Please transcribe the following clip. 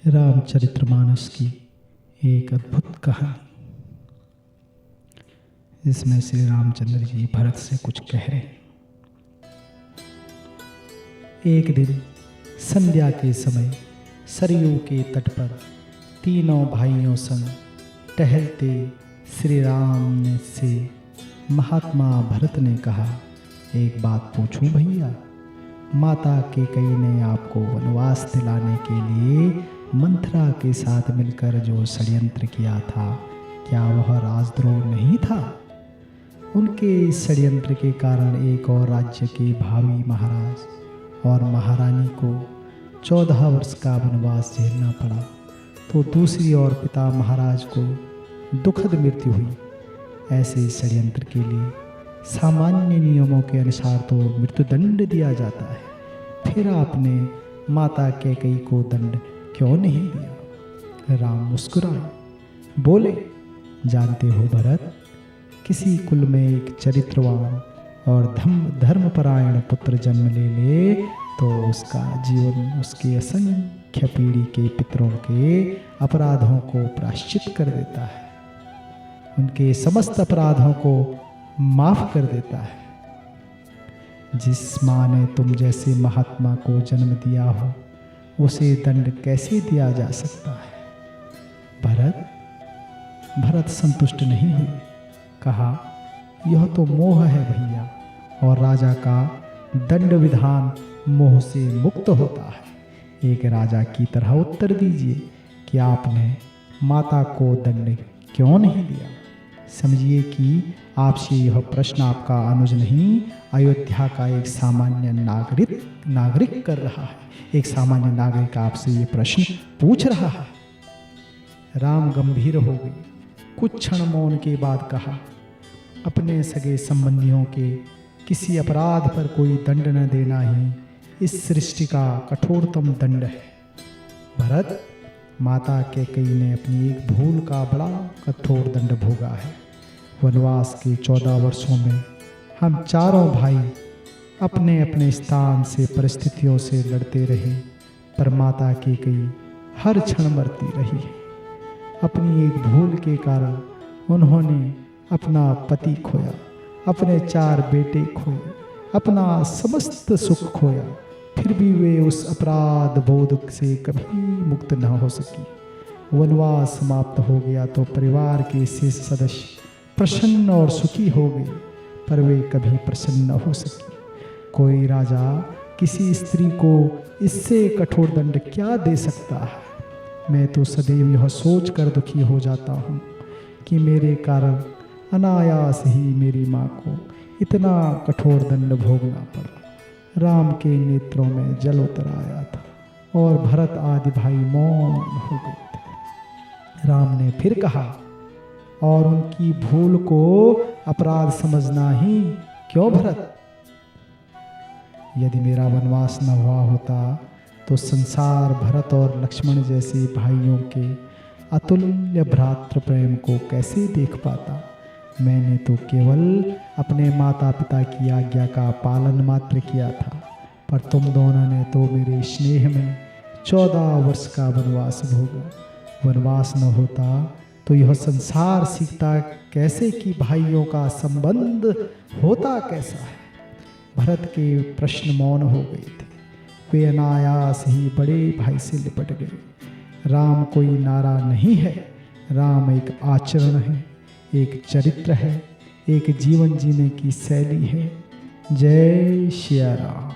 रामचरितमानस की एक अद्भुत कहानी। इसमें श्री रामचंद्र जी भरत से कुछ कह रहे हैं। एक दिन संध्या के समय सरयू के तट पर तीनों भाइयों संग टहलते श्री राम ने से महात्मा भरत ने कहा, एक बात पूछूं भैया, माता कैकेयी ने आपको वनवास दिलाने के लिए मंथरा के साथ मिलकर जो षड्यंत्र किया था, क्या वह राजद्रोह नहीं था? उनके इस षड्यंत्र के कारण एक और राज्य के भावी महाराज और महारानी को 14 वर्ष का वनवास झेलना पड़ा, तो दूसरी ओर पिता महाराज को दुखद मृत्यु हुई। ऐसे षड्यंत्र के लिए सामान्य नियमों के अनुसार तो मृत्युदंड दिया जाता है, फिर आपने माता कैकेयी को दंड क्यों नहीं दिया? राम मुस्कुराए, बोले, जानते हो भरत, किसी कुल में एक चरित्रवान और धर्मपरायण पुत्र जन्म ले तो उसका जीवन उसके असंख्य पीढ़ी के पितरों के अपराधों को प्रायश्चित कर देता है, उनके समस्त अपराधों को माफ कर देता है। जिस माँ ने तुम जैसे महात्मा को जन्म दिया हो, उसे दंड कैसे दिया जा सकता है? भरत संतुष्ट नहीं हुए, कहा, यह तो मोह है भैया, और राजा का दंड विधान मोह से मुक्त होता है। एक राजा की तरह उत्तर दीजिए कि आपने माता को दंड क्यों नहीं दिया? समझिए कि आपसे यह प्रश्न आपका अनुज नहीं, अयोध्या का एक सामान्य नागरिक कर रहा है। एक सामान्य नागरिक आपसे ये प्रश्न पूछ रहा है। राम गंभीर हो गए, कुछ क्षण मौन के बाद कहा, अपने सगे संबंधियों के किसी अपराध पर कोई दंड न देना ही इस सृष्टि का कठोरतम दंड है। भरत, माता कैकेयी ने अपनी एक भूल का बड़ा कठोर दंड भोगा है। वनवास के 14 वर्षों में हम चारों भाई अपने अपने स्थान से परिस्थितियों से लड़ते रहे, पर माता कैकेयी हर क्षण मरती रही है। अपनी एक भूल के कारण उन्होंने अपना पति खोया, अपने 4 बेटे खोए, अपना समस्त सुख खोया, फिर भी वे उस अपराध बोध से कभी मुक्त न हो सकी। वनवास समाप्त हो गया तो परिवार के शेष सदस्य प्रसन्न और सुखी हो गए, पर वे कभी प्रसन्न न हो सकी। कोई राजा किसी स्त्री को इससे कठोर दंड क्या दे सकता है? मैं तो सदैव यह सोच कर दुखी हो जाता हूँ कि मेरे कारण अनायास ही मेरी माँ को इतना कठोर दंड भोगना पड़ा। राम के नेत्रों में जल उतर आया था और भरत आदि भाई मौन हो गए थे। राम ने फिर कहा, और उनकी भूल को अपराध समझना ही क्यों भरत? यदि मेरा वनवास न हुआ होता तो संसार भरत और लक्ष्मण जैसे भाइयों के अतुल्य भ्रातृ प्रेम को कैसे देख पाता? मैंने तो केवल अपने माता पिता की आज्ञा का पालन मात्र किया था, पर तुम दोनों ने तो मेरे स्नेह में 14 वर्ष का वनवास भोगा। वनवास न होता तो यह संसार सीखता कैसे कि भाइयों का संबंध होता कैसा है? भरत के प्रश्न मौन हो गए थे, वे अनायास ही बड़े भाई से लिपट गए। राम कोई नारा नहीं है, राम एक आचरण है, एक चरित्र है, एक जीवन जीने की शैली है। जय श्री राम।